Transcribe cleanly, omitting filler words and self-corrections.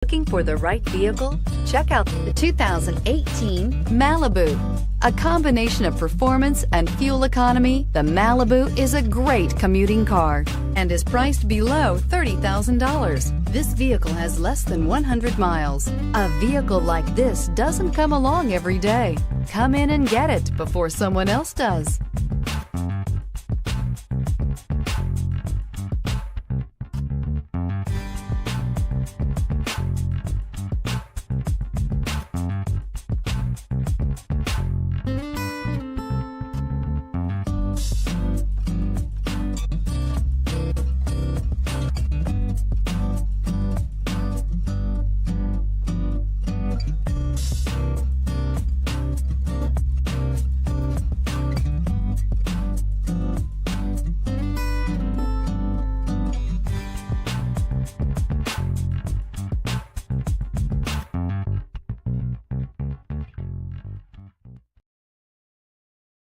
Looking for the right vehicle? Check out the 2018 Malibu. A combination of performance and fuel economy, the Malibu is a great commuting car and is priced below $30,000. This vehicle has less than 100 miles. A vehicle like this doesn't come along every day. Come in and get it before someone else does.